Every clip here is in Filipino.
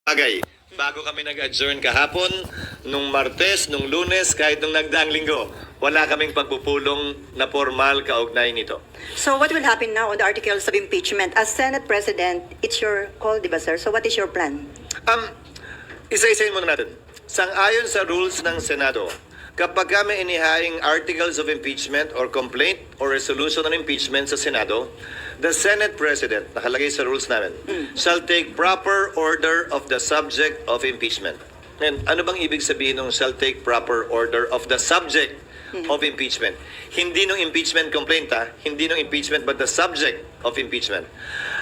bagay. Bago kami nag-adjourn kahapon, nung Martes, nung Lunes, kahit nung nagdaang linggo, wala kaming pagpupulong na formal kaugnay nito. So what will happen now on the articles of impeachment? As Senate President, it's your call, di ba, sir? So what is your plan? Isa-isayin muna natin. Sang-ayon sa rules ng Senado, kapag kami inihaing articles of impeachment or complaint or resolution on impeachment sa Senado, the Senate President, nakalagay sa rules namin, shall take proper order of the subject of impeachment. And ano bang ibig sabihin ng shall take proper order of the subject of impeachment? Hindi nung impeachment complaint, hindi nung impeachment, but the subject of impeachment.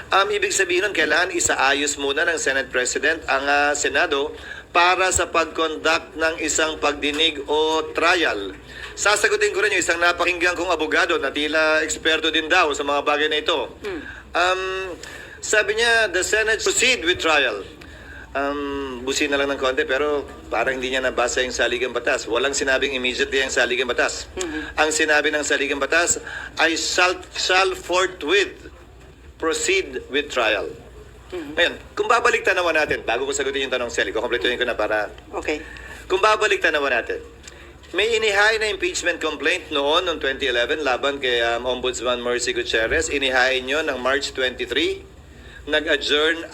Ibig sabihin nun, kailangan isaayos muna ng Senate President ang Senado para sa pag-conduct ng isang pagdinig o trial. Sasagutin ko rin yung isang napakinggan kong abogado na tila eksperto din daw sa mga bagay na ito. Sabi niya, the Senate proceed with trial. Busin na lang ng konti pero parang hindi niya nabasa yung saligang batas. Walang sinabing immediately ang saligang batas. Ang sinabi ng saligang batas ay shall forthwith proceed with trial. Ngayon, kung babalik tanawan natin, bago ko sagutin yung tanong, Sally, kukompletuhin ko na para... Okay. Kung babalik tanawan natin, may inihain na impeachment complaint noon 2011 laban kay Ombudsman Mercy Gutierrez. Inihain nyo ng March 23. Nag-adjourn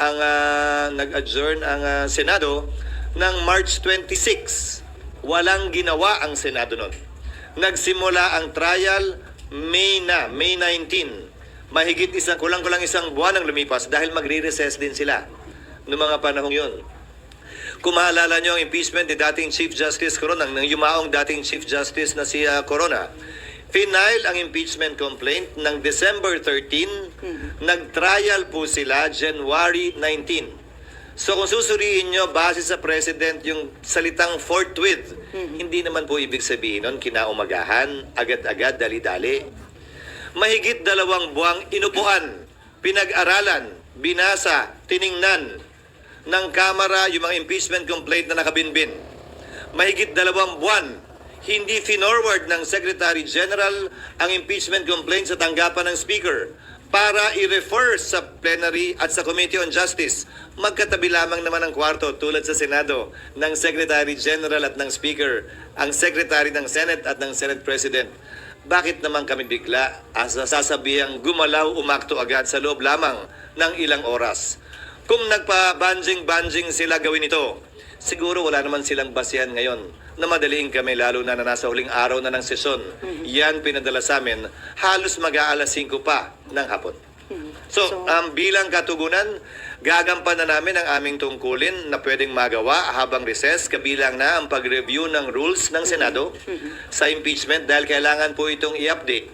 ang Senado ng March 26. Walang ginawa ang Senado noon. Nagsimula ang trial May 19. Mahigit kulang-kulang isang buwan ang lumipas dahil magre-recess din sila noong mga panahong yun. Kung maalala nyo ang impeachment ni dating Chief Justice Corona, ng yumaong dating Chief Justice na si Corona, final ang impeachment complaint ng December 13, nag-trial po sila January 19. So kung susuriin nyo, base sa President yung salitang forthwith, hindi naman po ibig sabihin nun kinaumagahan, agad-agad, dali-dali. Mahigit 2 buwang inupuan, pinag-aralan, binasa, tiningnan ng Kamara yung mga impeachment complaint na nakabinbin. Mahigit 2 buwan, hindi finorward ng Secretary General ang impeachment complaint sa tanggapan ng Speaker para i-refer sa plenary at sa Committee on Justice. Magkatabi lamang naman ang kwarto tulad sa Senado ng Secretary General at ng Speaker, ang Secretary ng Senate at ng Senate President. Bakit naman kami bigla sasabihang gumalaw umakto agad sa loob lamang ng ilang oras? Kung nagpa-banjing sila gawin ito, siguro wala naman silang basihan ngayon na madaliin kami lalo na nasa huling araw na ng sesyon. Yan pinadala sa amin halos mag-aalas 5 pa ng hapon. So, bilang katugunan, gagampanan namin ang aming tungkulin na pwedeng magawa habang recess, kabilang na ang pag-review ng rules ng Senado sa impeachment dahil kailangan po itong i-update.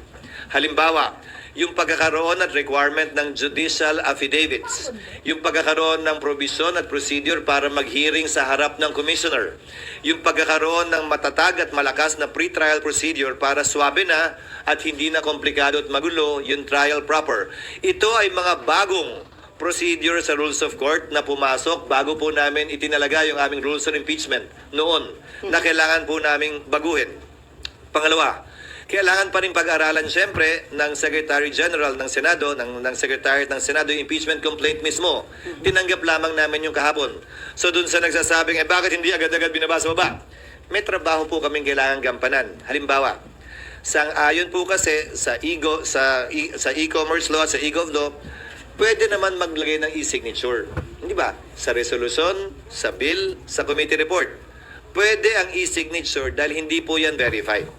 Halimbawa, yung pagkakaroon at requirement ng judicial affidavits, yung pagkakaroon ng provision at procedure para mag-hearing sa harap ng commissioner, yung pagkakaroon ng matatag at malakas na pre-trial procedure para swabe na at hindi na komplikado at magulo yung trial proper. Ito ay mga bagong procedure sa rules of court na pumasok bago po namin itinalaga yung aming rules on impeachment noon na kailangan po naming baguhin. Pangalawa, kailangan pa rin pag-aralan siyempre ng Secretary General ng Senado, ng Secretary ng Senado, yung impeachment complaint mismo. Tinanggap lamang namin yung kahapon. So dun sa nagsasabing, bakit hindi agad-agad binabasa baba? May trabaho po kaming kailangan gampanan. Halimbawa, sang-ayon po kasi sa e-commerce law at sa e-gov law, pwede naman maglagay ng e-signature. Hindi ba? Sa resolution, sa bill, sa committee report. Pwede ang e-signature dahil hindi po yan verified.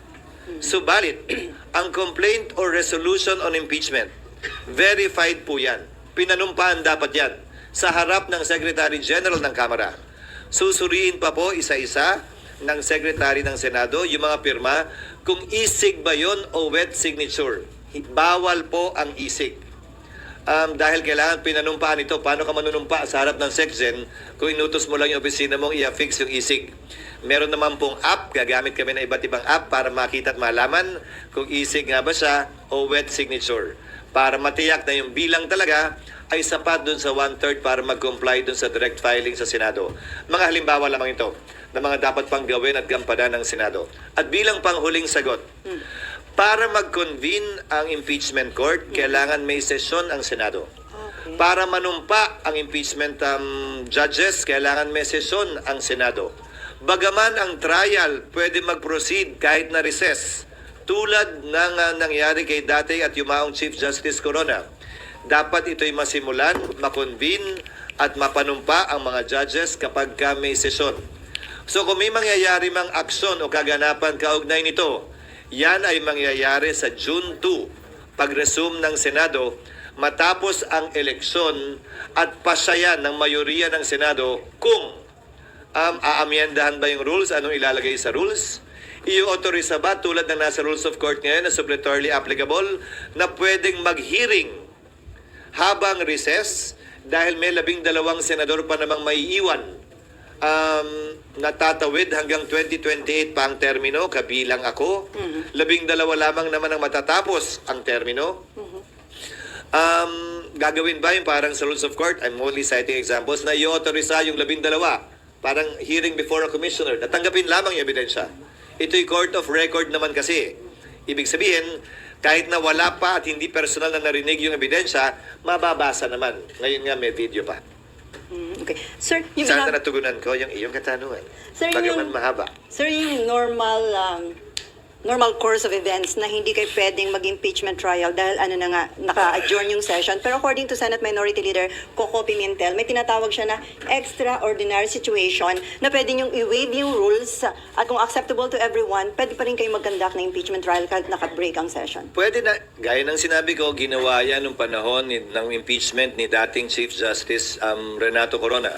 Subalit, ang complaint or resolution on impeachment, verified po yan. Pinanumpaan dapat yan sa harap ng Secretary General ng Kamara. Susuriin pa po isa-isa ng Secretary ng Senado yung mga pirma kung e-sig ba yun o wet signature. Bawal po ang e-sig. Dahil kailangan pinanumpaan ito. Paano ka manunumpa sa harap ng SecGen kung inutos mo lang yung opisina mong i-affix yung e-sig? Meron naman pong app, gagamit kami ng iba't ibang app para makita at malaman kung e-sig nga ba siya o wet signature. Para matiyak na yung bilang talaga ay sapat dun sa 1/3 para mag-comply dun sa direct filing sa Senado. Mga halimbawa lamang ito na mga dapat pang gawin at gampanan ng Senado. At bilang panghuling sagot, para mag-convene ang impeachment court, kailangan may sesyon ang Senado. Para manumpa ang impeachment judges, kailangan may sesyon ang Senado. Bagaman ang trial pwede mag-proceed kahit na recess, tulad ng nangyari kay dating at yumaong Chief Justice Corona. Dapat ito'y masimulan, makonvene at mapanumpa ang mga judges kapag may sesyon. So kung may mangyayari mang aksyon o kaganapan kaugnay nito, yan ay mangyayari sa June 2, pag-resume ng Senado, matapos ang eleksyon at pasyayan ng mayoriya ng Senado kung aamyendahan ba yung rules, anong ilalagay sa rules, i-authorize ba tulad ng nasa Rules of Court ngayon na suppletorily applicable na pwedeng mag-hearing habang recess dahil may 12 senador pa namang maiiwan natatawid hanggang 2028 pa ang termino, kabilang ako. 12 lamang naman ang matatapos ang termino. Gagawin ba yung parang sa Rules of Court? I'm only citing examples na i-authorize yung 12, parang hearing before a commissioner. Natanggapin lamang yung ebidensya. Ito'y court of record naman kasi. Ibig sabihin, kahit na wala pa at hindi personal na narinig yung ebidensya, mababasa naman. Ngayon nga may video pa. Okay. Sir, yung Sana natugunan ko yung iyong katanungan. Sir, Bagaman mahaba. Sir, yung normal course of events na hindi kayo pwedeng mag-impeachment trial dahil naka-adjourn yung session. Pero according to Senate Minority Leader Coco Pimentel, may tinatawag siya na extraordinary situation na pwede yung i-waive yung rules at kung acceptable to everyone, pwede pa rin kayo mag-conduct na impeachment trial kahit naka-break ang session. Pwede na, gaya ng sinabi ko, ginawa yan nung panahon ng impeachment ni dating Chief Justice Renato Corona.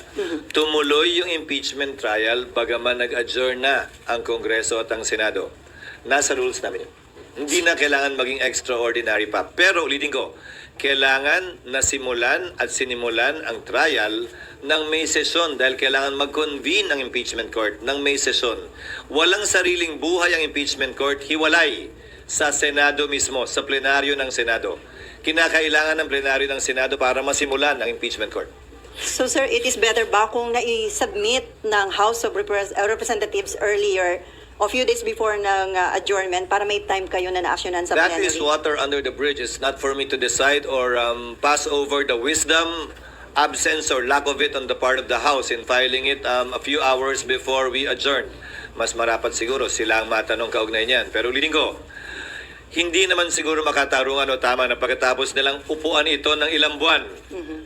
Tumuloy yung impeachment trial bagaman nag-adjourn na ang Kongreso at ang Senado. Nasa rules namin yun. Hindi na kailangan maging extraordinary pa. Pero ulitin ko, kailangan nasimulan at sinimulan ang trial ng may sesyon dahil kailangan mag-convene ang impeachment court ng may sesyon. Walang sariling buhay ang impeachment court, hiwalay sa Senado mismo, sa plenaryo ng Senado. Kinakailangan ng plenaryo ng Senado para masimulan ang impeachment court. So sir, it is better ba kung na-submit ng House of Representatives earlier a few days before ng adjournment para may time kayo na na-actionan sa That plenary? is water under the bridge. It's not for me to decide or pass over the wisdom, absence, or lack of it on the part of the House in filing it a few hours before we adjourn. Mas marapat siguro sila ang matanong kaugnay niyan. Pero ulitin ko, hindi naman siguro makatarungan o tama na pagkatapos nilang upuan ito ng ilang buwan.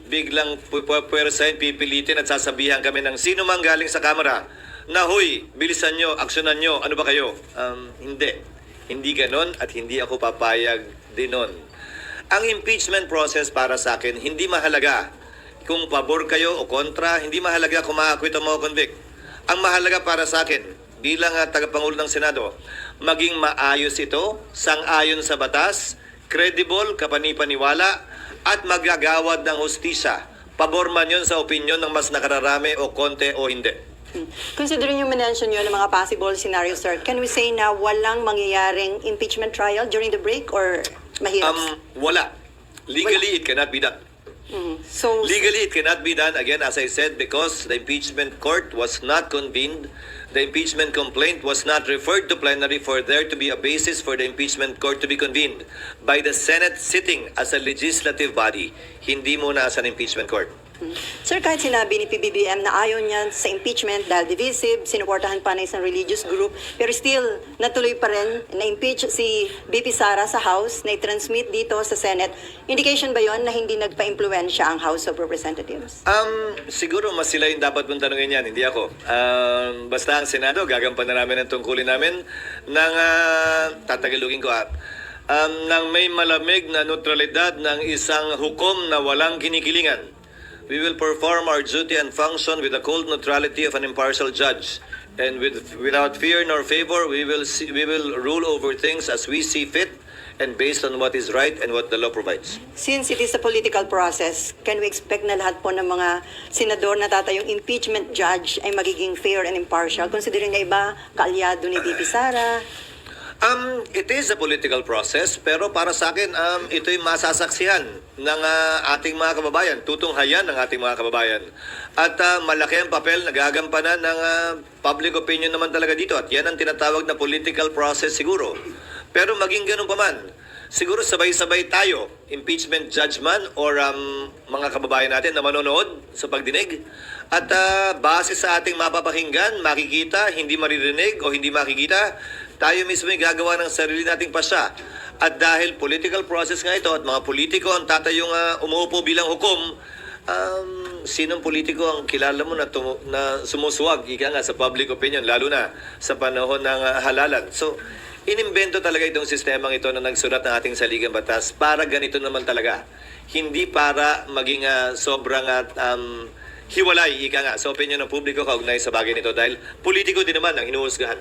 Biglang pwersahin, pipilitin at sasabihan kami ng sino mang galing sa Kamara na, huy, bilisan nyo, aksyonan nyo, ano ba kayo? Hindi. Hindi ganon at hindi ako papayag din nun. Ang impeachment process para sa akin, hindi mahalaga kung pabor kayo o kontra, hindi mahalaga kung ma-acquit o ma-convict. Ang mahalaga para sa akin, bilang tagapangulo ng Senado, maging maayos ito, sang-ayon sa batas, credible, kapanipaniwala, at magagawad ng hustisya. Pabor man yun sa opinyon ng mas nakararami o konti o hindi. Considering yung mention nyo ng mga possible scenarios, sir, can we say na walang mangyayaring impeachment trial during the break or mahirap? Wala. Legally, it cannot be done. So, Legally, it cannot be done, again, as I said, because the impeachment court was not convened. The impeachment complaint was not referred to plenary for there to be a basis for the impeachment court to be convened by the Senate sitting as a legislative body, hindi muna as an impeachment court. sir, kahit sinabi ni PBBM na ayaw niya sa impeachment dahil divisive, sinuportahan pa ng isang religious group, pero still, natuloy pa rin na-impeach si BP Sara sa House, na i-transmit dito sa Senate. Indication ba yon na hindi nagpa-impluensya ang House of Representatives? Siguro mas sila yung dapat mong tanungin yan, hindi ako. Basta ang Senado, gagampanan namin ang tungkulin namin ng, tatagalugin ko ng may malamig na neutralidad ng isang hukom na walang kinikilingan. We will perform our duty and function with the cold neutrality of an impartial judge. And without fear nor favor, we will rule over things as we see fit and based on what is right and what the law provides. Since it is a political process, can we expect na lahat po ng mga senador na tatayong impeachment judge ay magiging fair and impartial, considering na iba kaalyado ni BP Sara? It is a political process, pero para sa akin, ito'y masasaksihan ng ating mga kababayan, tutunghayan ng ating mga kababayan. At malaki ang papel na gagampanan ng public opinion naman talaga dito. At yan ang tinatawag na political process siguro. Pero maging ganun pa man, siguro sabay-sabay tayo, impeachment judge man or mga kababayan natin na manonood sa pagdinig. At base sa ating mapapakinggan, makikita, hindi maririnig o hindi makikita, tayo mismo ay gagawa ng sarili nating pasya. At dahil political process nga ito at mga politiko ang tatayong umuupo bilang hukom, sinong politiko ang kilala mo na, na sumusuwag ika nga sa public opinion, lalo na sa panahon ng halalan. So, inimbento talaga itong sistemang ito na nagsulat ng ating saligang batas para ganito naman talaga. Hindi para maging sobrang hiwalay, ika nga, sa opinion ng publiko kaugnay sa bagay nito dahil politiko din naman ang hinuhusgahan.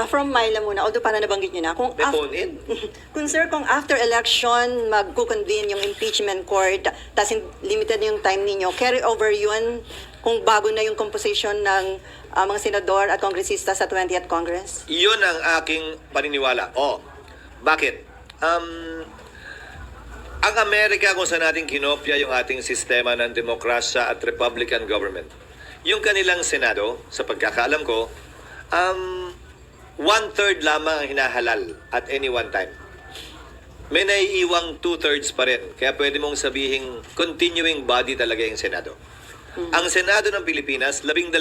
From Myla muna, although para nabanggit nyo na, kung, Phone in. kung sir, kung after election, magkukonvene yung impeachment court, tapos limited yung time ninyo, carry over yun kung bago na yung composition ng mga senador at kongresista sa 20th Congress? Iyon ang aking paniniwala. Bakit? Ang Amerika kung saan natin kinopya yung ating sistema ng demokrasya at Republican government. Yung kanilang Senado, sa pagkakaalam ko, 1/3 lamang ang hinahalal at any one time. May naiiwang 2/3 pa rin. Kaya pwede mong sabihin, continuing body talaga yung Senado. Ang Senado ng Pilipinas, 12.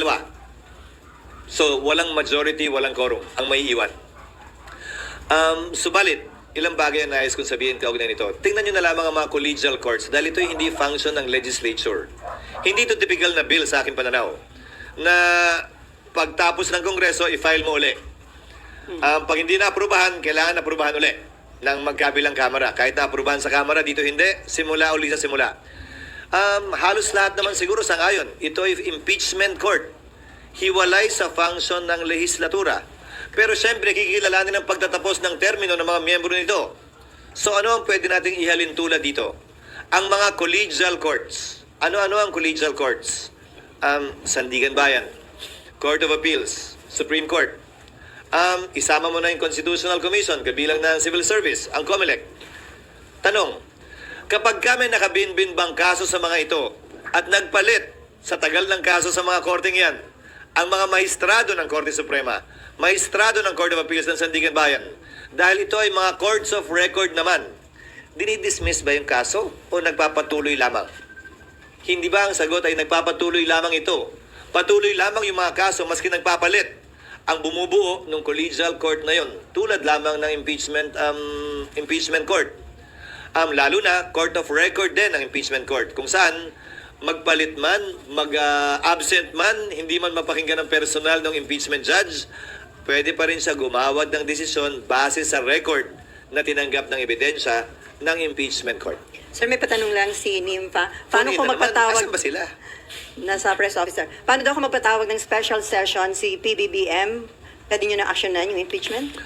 So, walang majority, walang quorum ang may iwan. Subalit, ilang bagay ang nais kong sabihin kaugnay nito. Tingnan nyo na lamang ang mga collegial courts dahil ito hindi function ng legislature. Hindi ito typical na bill sa aking pananaw na pagtapos ng Kongreso, i-file mo uli. Pag hindi na-aprubahan, kailangan na-aprubahan uli ng magkabilang kamara. Kahit na-aprubahan sa kamara, dito hindi, simula uli sa simula. Halos lahat naman siguro sang-ayon. Ito ay impeachment court. Hiwalay sa function ng legislatura. Pero siyempre, kikilalanin ang pagtatapos ng termino ng mga miyembro nito. So ano ang pwede nating ihalin tulad dito? Ang mga collegial courts. Ano-ano ang collegial courts? Sandigan Bayan, Court of Appeals, Supreme Court. Isama mo na yung Constitutional Commission, kabilang na ang Civil Service, ang COMELEC. Tanong, kapag kami nakabinbin bang kaso sa mga ito at nagpalit sa tagal ng kaso sa mga korteng yan, ang mga maestrado ng Korte Suprema, maestrado ng Court of Appeals ng Sandigan Bayan, dahil ito ay mga courts of record naman, dinidismiss ba yung kaso o nagpapatuloy lamang? Hindi ba ang sagot ay nagpapatuloy lamang ito? Patuloy lamang yung mga kaso maski nagpapalit ang bumubuo ng collegial court na yon, tulad lamang ng impeachment court. Lalo na court of record din ang impeachment court, kung saan magpalit man, mag-absent man, hindi man mapakinggan ng personal ng impeachment judge, pwede pa rin siya gumawad ng desisyon base sa record na tinanggap ng ebidensya ng impeachment court. Sir, may patanong lang si Nympha. Paano kung magpatawag... Asan ba sila? Nasa press officer. Paano daw kung magpatawag ng special session si PBBM? Pwede nyo na actionan yung impeachment?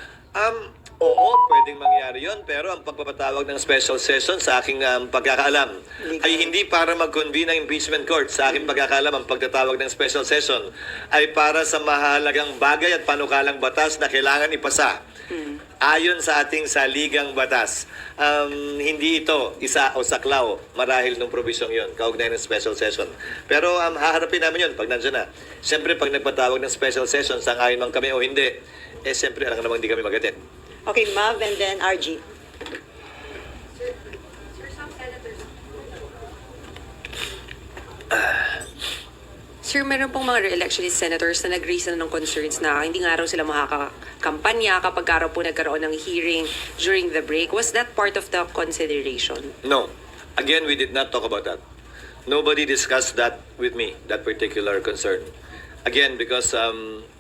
Oo, pwedeng mangyari yon, pero ang pagpapatawag ng special session sa aking pagkakaalam ay hindi para mag-convene ng impeachment court. Sa aking pagkakaalam, ang pagtatawag ng special session ay para sa mahalagang bagay at panukalang batas na kailangan ipasa. Ayon sa ating saligang batas, hindi ito isa o saklaw marahil ng probisyong yon, kaugnay ng special session. Pero haharapin namin yon pag nandiyan na. Siyempre, pag nagpatawag ng special session, sang-ayon man kami o hindi, siyempre, alam namang hindi kami mag-attend. Okay, Mav and then RG. Sir, meron pong mga re-electionist senators na nag-raise na ng concerns na hindi nga raw sila makakampanya kapag araw po nagkaroon ng hearing during the break. Was that part of the consideration? No. Again, we did not talk about that. Nobody discussed that with me, that particular concern. Again, because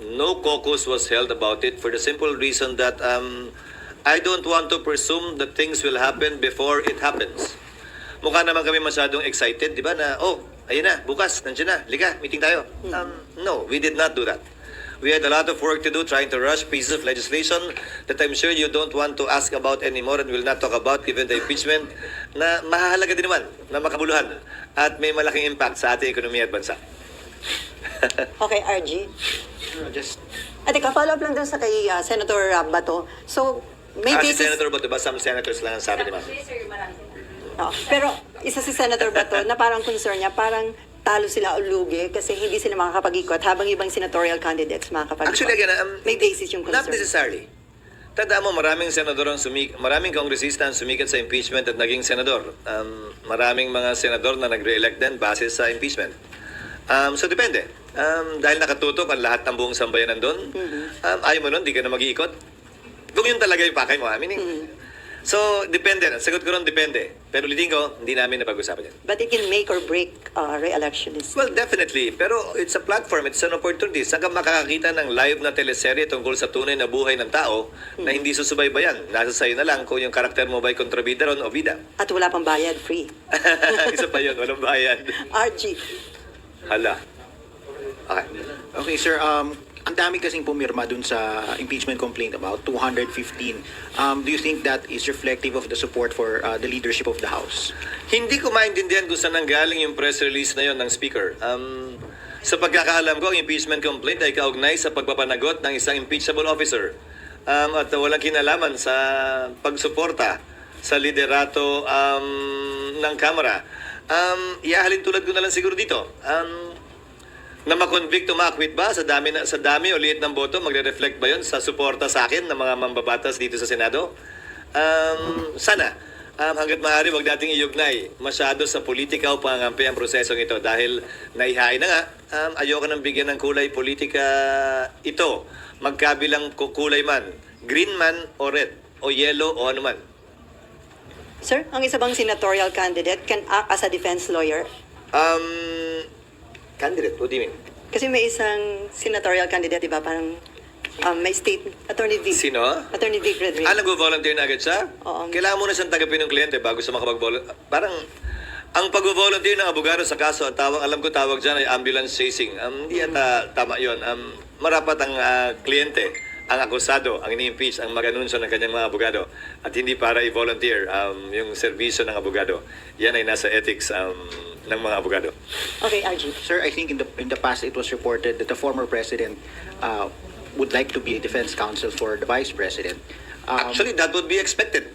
no caucus was held about it for the simple reason that I don't want to presume that things will happen before it happens. Mukha naman kami masyadong excited, di ba, na, ayun na, bukas, nandiyan na, liga, meeting tayo. No, we did not do that. We had a lot of work to do trying to rush pieces of legislation that I'm sure you don't want to ask about anymore and will not talk about given the impeachment na mahalaga din naman, na makabuluhan at may malaking impact sa ating ekonomiya at bansa. Okay, RG. Just, Teka, follow up lang dun sa kay Senator Bato. So, may si basis... Senator Bato ba? Some senators lang ang sabi ni Ma'am. Pero isa si Senator Bato na parang concern niya, parang talo sila o lugi kasi hindi sila makakapag-ikot habang ibang senatorial candidates makakapag-ikot. Actually, again, may basis yung concern. not necessarily. Tandaan mo, maraming kongresista ang sumikat sa impeachment at naging senador. Maraming mga senador na nag-re-elect din base sa impeachment. So depende. Dahil nakatutok ang lahat ng buong sambayanan doon, ayaw mo nun, di ka na mag-iikot. Kung yun talaga yung pakay mo, meaning. So, depende. Sagot ko ron, depende. Pero ulitin ko, hindi namin napag-usapan yan. But it can make or break re-electionism. Well, definitely. Pero it's a platform, it's an opportunity. Saan ka makakakita ng live na teleserye tungkol sa tunay na buhay ng tao na hindi susubaybayan? Nasa sayo na lang kung yung karakter mo ba'y kontrabida ron o bida. At wala pang bayad, free. Isa pa yun, walang bayad. RG. Hala. Okay. Okay, sir. Ang dami kasing pumirma dun sa impeachment complaint, about 215. Do you think that is reflective of the support for the leadership of the House? Hindi ko maintindihan kung saan nanggaling yung press release na yon ng Speaker. Sa pagkakaalam ko, ang impeachment complaint ay kaugnay sa pagpapanagot ng isang impeachable officer. At walang kinalaman sa pagsuporta sa liderato ng Kamara. Iahalin tulad ko na lang siguro dito. Na ma-convict o ma-acquit ba sa dami o liit ng boto, magre-reflect ba 'yon sa suporta sa akin ng mga mambabatas dito sa Senado? Sana hangga't maaari wag dating iugnay masyado sa politika o pangangampi ang prosesong ito dahil naihain na nga, ayoko nang bigyan ng kulay politika ito, magkabilang kulay man, green man o red o yellow o ano man. Sir, ang isa bang senatorial candidate can act as a defense lawyer? Candidate, what do you mean? Kasi may isang senatorial candidate, di ba? Parang may state, Attorney Vic. Sino? Attorney Vic Rodriguez. Nag-volunteer na agad siya? Oo. Kailangan muna siyang tagapin ng kliyente bago siya makapag-volunteer. Parang, ang pag-volunteer ng abogado sa kaso, alam ko tawag dyan ay ambulance chasing. Hindi yata tama yun. Marapat ang kliyente, ang akusado, ang ini-impeach, ang mag-anunsyo ng kanyang mga abogado. At hindi para i-volunteer yung serbisyo ng abogado. Yan ay nasa ethics ng mga abogado. Okay, RG. Sir, I think in the past it was reported that the former president would like to be a defense counsel for the vice president. Actually, that would be expected.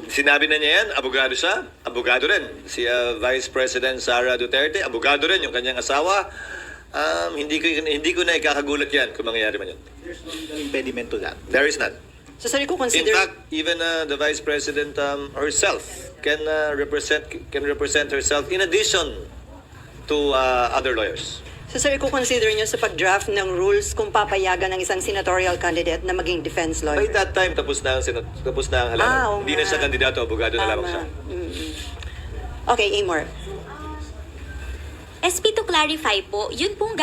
Sinabi na niya yan, abogado siya, abogado rin. Si Vice President Sara Duterte, abogado rin yung kanyang asawa. Hindi ko na ikakagulat yan kung mangyayari man yun. There's no impediment to that. There is none. So, sir, ko In consider... fact, even the Vice President herself can represent herself in addition to other lawyers. So, sir, kung consider nyo sa pag-draft ng rules kung papayagan ng isang senatorial candidate na maging defense By lawyer. that time, tapos na ang halaman. oo Hindi na siya nga. kandidato, abogado na lamang siya. Okay, Amor. SP, to clarify po, yun pong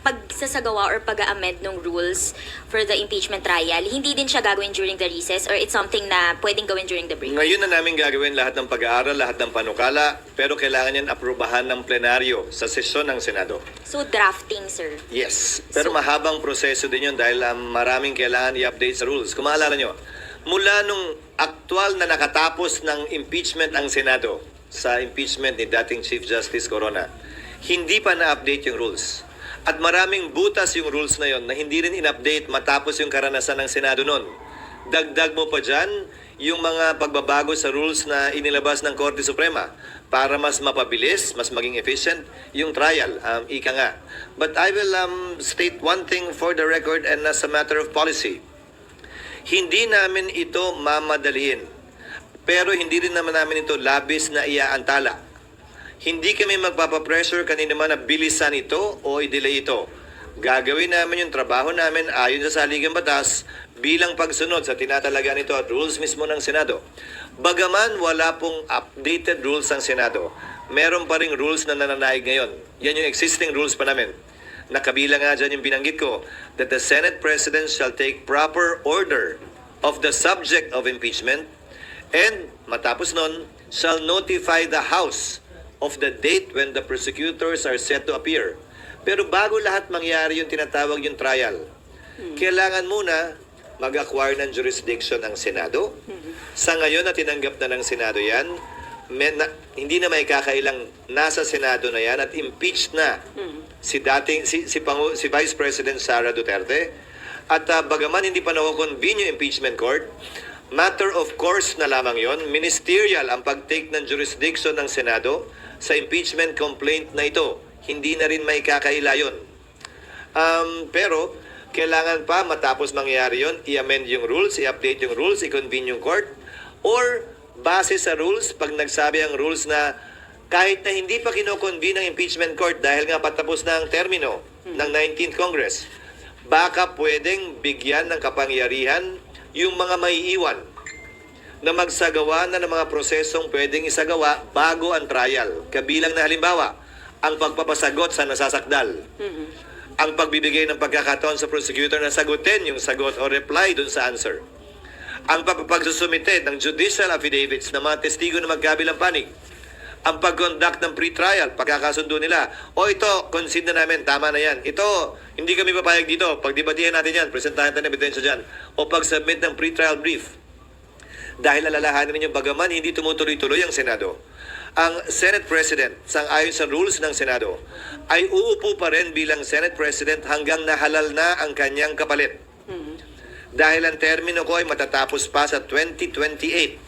pagsasagawa or pag-amend ng rules for the impeachment trial, hindi din siya gagawin during the recess or it's something na pwedeng gawin during the break? Ngayon na namin gagawin lahat ng pag-aaral, lahat ng panukala, pero kailangan yan aprubahan ng plenaryo sa sesyon ng Senado. So, drafting, sir. Yes, pero mahabang proseso din yun dahil maraming kailangan i-update sa rules. Kung maalala nyo, mula nung aktual na nakatapos ng impeachment ang Senado, sa impeachment ni dating Chief Justice Corona, hindi pa na-update yung rules. At maraming butas yung rules na yon na hindi rin in-update matapos yung karanasan ng Senado noon. Dagdag mo pa dyan yung mga pagbabago sa rules na inilabas ng Korte Suprema para mas mapabilis, mas maging efficient yung trial. Ika nga. But I will state one thing for the record and as a matter of policy. Hindi namin ito mamadaliin. Pero hindi rin naman namin ito labis na iaantala. Hindi kami magpapapressure kanina man na bilisan ito o i-delay ito. Gagawin namin yung trabaho namin ayon sa saligang batas bilang pagsunod sa tinatalaga nito at rules mismo ng Senado. Bagaman wala pong updated rules ng Senado, meron pa ring rules na nananaig ngayon. Yan yung existing rules pa namin. Nakabila nga dyan yung binanggit ko that the Senate President shall take proper order of the subject of impeachment and matapos nun, shall notify the House of the date when the prosecutors are set to appear. Pero bago lahat mangyari yung tinatawag yung trial, kailangan muna mag-acquire ng jurisdiction ang Senado. Sa ngayon na tinanggap na ng Senado yan, hindi na may kakailang nasa Senado na yan at impeached na si Vice President Sara Duterte. At bagaman hindi pa na-convene yung impeachment court, matter of course na lamang yon, ministerial ang pag-take ng jurisdiction ng Senado sa impeachment complaint na ito. Hindi na rin may kakaila yun. Pero kailangan pa matapos mangyari yon, i-amend yung rules, i-update yung rules, i-convene yung court, or base sa rules, pag nagsabi ang rules na kahit na hindi pa kinoconvene ang impeachment court dahil nga patapos na ang termino ng 19th Congress, baka pwedeng bigyan ng kapangyarihan yung mga maiiwan na magsagawa na ng mga prosesong pwedeng isagawa bago ang trial. Kabilang na halimbawa, ang pagpapasagot sa nasasakdal. Ang pagbibigay ng pagkakataon sa prosecutor na sagutin yung sagot o reply dun sa answer. Ang pagsusumite ng judicial affidavits ng mga testigo na magkabilang panig. Ang pag-conduct ng pre-trial, pagkakasundo nila. O ito, concede na namin, tama na yan. Ito, hindi kami papayag dito. Pagdebatihan natin yan, presentahan natin ng ebidensya dyan. O pag-submit ng pre-trial brief. Dahil alalahanin ninyo, bagaman hindi tumutuloy-tuloy ang Senado, ang Senate President, sang-ayon sa rules ng Senado, ay uupo pa rin bilang Senate President hanggang nahalal na ang kanyang kapalit. Dahil ang termino ko ay matatapos pa sa 2028.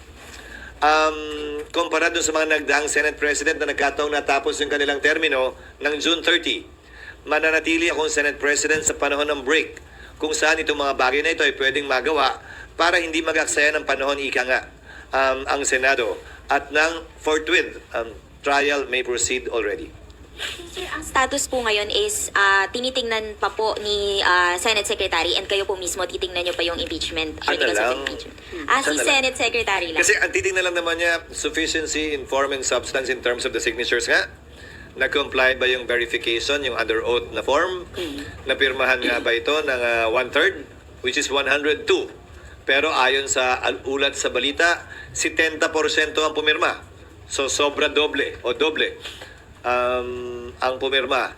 Kumpara dun sa mga nagdaang Senate President na nagkataong natapos yung kanilang termino ng June 30, mananatili akong Senate President sa panahon ng break, kung saan itong mga bagay na ito ay pwedeng magawa para hindi mag-aksaya ng panahon, ika nga, ang Senado. At ng forthwith, trial may proceed already. Sir, ang status po ngayon is tinitingnan pa po ni Senate Secretary and kayo po mismo titingnan nyo pa yung impeachment. Ano articles of lang? impeachment. Sana Si lang. Senate Secretary lang. Kasi ang titingnan lang naman niya, sufficiency in form and substance in terms of the signatures nga. Na-comply ba yung verification, yung under oath na form? Napirmahan nga ba ito ng 1/3, which is 102? Pero ayon sa ulat sa balita, 70% ang pumirma. So sobra doble o doble ang pumirma.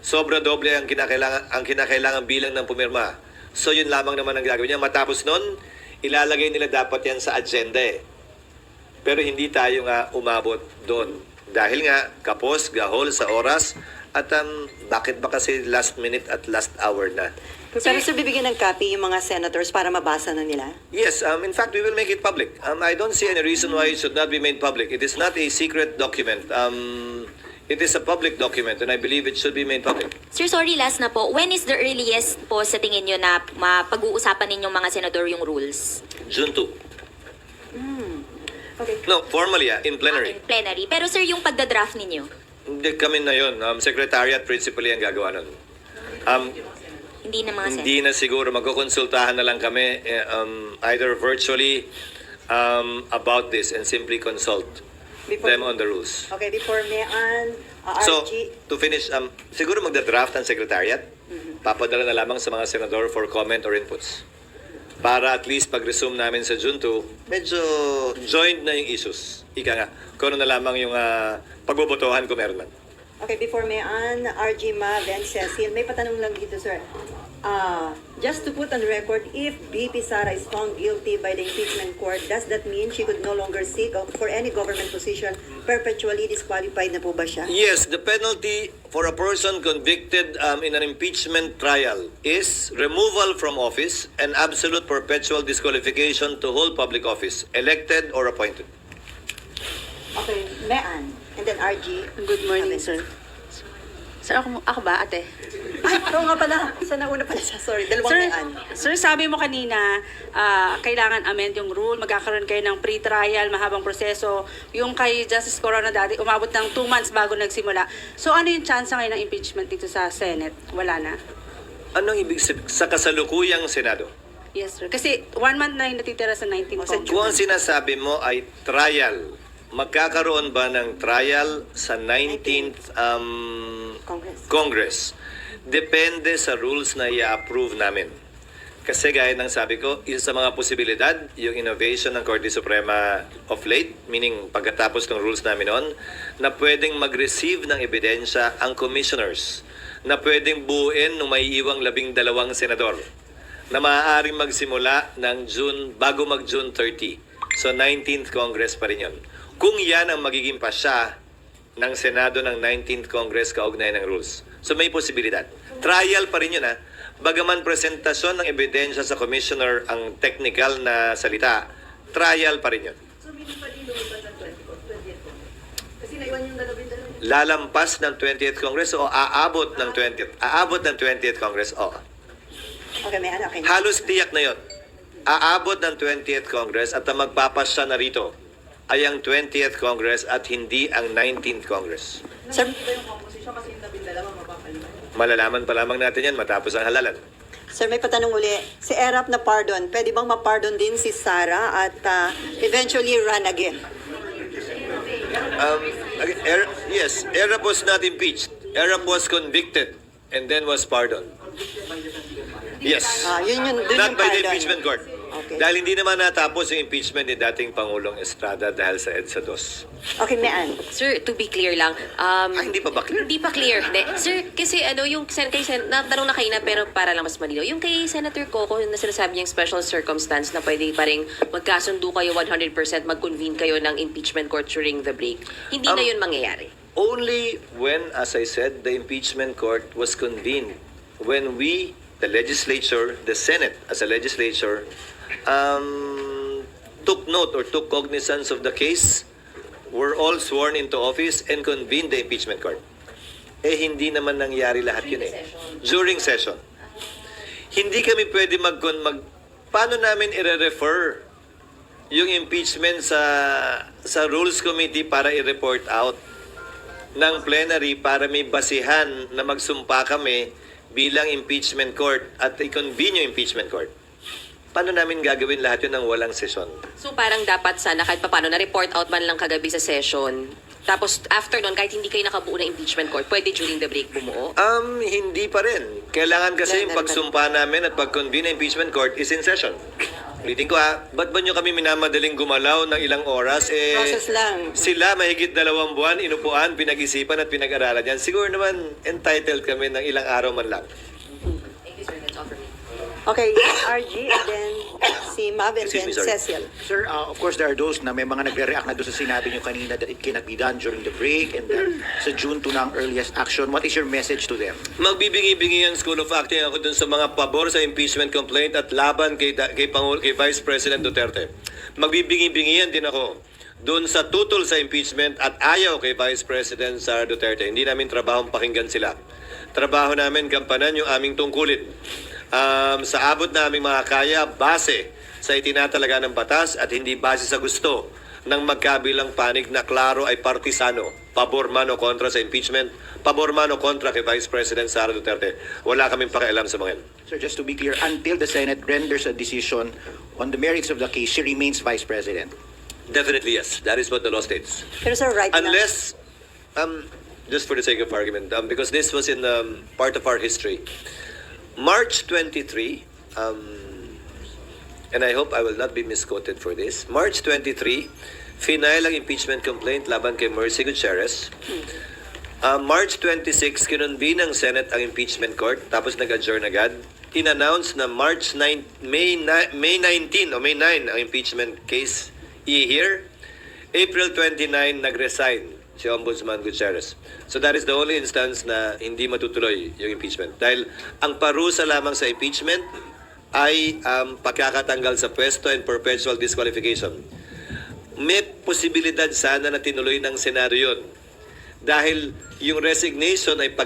Sobra doble ang kinakailangan bilang ng pumirma. So yun lamang naman ang gagawin niya. Matapos nun, ilalagay nila dapat yan sa agenda eh. Pero hindi tayo nga umabot doon. Dahil nga kapos, gahol sa oras, at bakit ba kasi last minute at last hour na? Pero sir, bibigyan ng copy yung mga senators para mabasa na nila? Yes, in fact, we will make it public. I don't see any reason why it should not be made public. It is not a secret document. It is a public document and I believe it should be made public. Sir, sorry, last na po. When is the earliest po sa tingin nyo na mapag-uusapan ninyong mga senador yung rules? June 2. Okay. No, formally, in plenary. In plenary. Pero sir, yung pagdadraft ninyo? Hindi kami na yun. Secretariat principally ang gagawa nun. Hindi na mga senador? Hindi na siguro. Magkukonsultahan na lang kami either virtually about this and simply consult them on the rules. Okay, before Mayan, So, RG, to finish, siguro magda-draft ang secretariat. Papadala na lamang sa mga senador for comment or inputs. Para at least pag-resume namin sa June 2, medyo joined na yung issues. Ika nga, kung ano na lamang yung pagbobotohan kung meron man. okay, before Mayan, RG, Mav, and Cecil, may patanong lang dito, sir. Just to put on record, if BP Sara is found guilty by the impeachment court, does that mean she could no longer seek for any government position? Perpetually disqualified na po ba siya? Yes, the penalty for a person convicted in an impeachment trial is removal from office and absolute perpetual disqualification to hold public office, elected or appointed. Okay, Mayan, and then RG. Good morning, Maven. sir. Sir, ako ba, ate? Ay, oo nga pala. Sa nauna pala siya. Sorry, dalawang Sir, Mayan. sir, sabi mo kanina, kailangan amend yung rule, magkakaroon kayo ng pre-trial, mahabang proseso. Yung kay Justice Corona dati, umabot ng 2 months bago nagsimula. So, ano yung chance ngayon ng impeachment dito sa Senate? Wala na? Anong ibig sabihin sa kasalukuyang Senado? Yes, sir. Kasi 1 month na yung natitira sa 19 sa Congress. Kung ang sinasabi mo ay trial, magkakaroon ba ng trial sa 19th Congress? Depende sa rules na i-approve namin. Kasi gaya ng sabi ko, isa sa mga posibilidad, yung innovation ng Korte Suprema of late, meaning pagkatapos ng rules namin noon, na pwedeng mag-receive ng ebidensya ang commissioners, na pwedeng buuin ng maiiwang 12 senador, na maaaring magsimula ng June, bago mag-June 30. So 19th Congress pa rin yun. Kung yan ang magiging pasya ng Senado ng 19th Congress kaugnay ng rules. So may posibilidad. Trial pa rin yun Bagaman presentasyon ng ebidensya sa commissioner ang technical na salita, trial pa rin yun. Lalampas ng 20th Congress o aabot ng 20th Congress? Oo. Okay, may ano, okay. Halos tiyak na yon. Aabot ng 20th Congress at ang magpapasya na rito ay ang 20th Congress at hindi ang 19th Congress. Sir, Malalaman pa lamang natin yan matapos ang halalan. Sir, may patanong uli. Si Erap na pardon, pwede bang ma-pardon din si Sara at eventually run again? Yes, Erap was not impeached. Erap was convicted and then was pardoned. Yes. Dun Not yung by the pardon. impeachment court. Okay. Dahil hindi naman natapos yung impeachment ni dating Pangulong Estrada dahil sa EDSA 2. Okay, may an. Sir, to be clear lang, Hindi pa ba clear? Hindi pa clear. Hindi. Sir, kasi yung natanong na kayo na pero para lang mas malinaw. Yung kay Senator Coco na sinasabi niyang special circumstance na pwede pa rin magkasundo kayo 100% mag-convene kayo ng impeachment court during the break. Hindi na yun mangyayari. Only when, as I said, the impeachment court was convened. When we, the legislature, the Senate as a legislature, took note or took cognizance of the case, were all sworn into office and convened the impeachment court. Hindi naman nangyari lahat yun eh. During session. Hindi kami pwede paano namin i-refer yung impeachment sa Rules Committee para i-report out ng plenary para may basihan na magsumpa kami bilang impeachment court at i-convene yung impeachment court. Paano namin gagawin lahat yun ng walang session? So parang dapat sana kahit paano na-report out man lang kagabi sa session. Tapos after nun, kahit hindi kayo nakabuo ng impeachment court, pwede during the break bumuo? Hindi pa rin. Kailangan kasi yung pagsumpa namin at pag-convene ng impeachment court is in session. Ulitin ko ba't ba nyo kami minamadaling gumalaw ng ilang oras? Process lang. Sila mahigit 2 buwan, inupuan, pinag-isipan at pinag-aralan yan. Siguro naman entitled kami ng ilang araw man lang. Thank you, sir. That's all for me. Okay, RG, and then si Mav, and Excuse then me, sorry. Cecil. Sir, of course, there are those na may mga nagre-react na doon sa sinabi nyo kanina that it cannot be done during the break and that sa June 2 na ang earliest action. What is your message to them? Magbibingi-bingi ang School of Acting ako dun sa mga pabor sa impeachment complaint at laban kay Vice President Duterte. Magbibingi-bingihan din ako dun sa tutol sa impeachment at ayaw kay Vice President Sara Duterte. Hindi namin trabahong pakinggan sila. Trabaho namin gampanan yung aming tungkulin. Sa abot na aming mga kaya, base sa itinatalaga ng batas at hindi base sa gusto ng magkabilang panig na klaro ay partisano, pabor man o kontra sa impeachment, pabor man o kontra kay Vice President Sara Duterte. Wala kaming pakialam sa mga yan. Sir, just to be clear, until the Senate renders a decision on the merits of the case, she remains Vice President. Definitely yes. That is what the law states. Pero sir, right now, Unless, just for the sake of argument, because this was in part of our history, March 23, and I hope I will not be misquoted for this, March 23, final ang impeachment complaint laban kay Mercy Gutierrez. March 26, kinonvene ng Senate ang impeachment court, tapos nag-adjourn agad. In-announce na May 9 ang impeachment case i-hear. April 29, nag-resign si Ombudsman Gutierrez. So that is the only instance na hindi matutuloy yung impeachment. Dahil ang parusa lamang sa impeachment ay pagkakatanggal sa pwesto and perpetual disqualification. May posibilidad sana na tinuloy ng Senado yun. Dahil yung resignation ay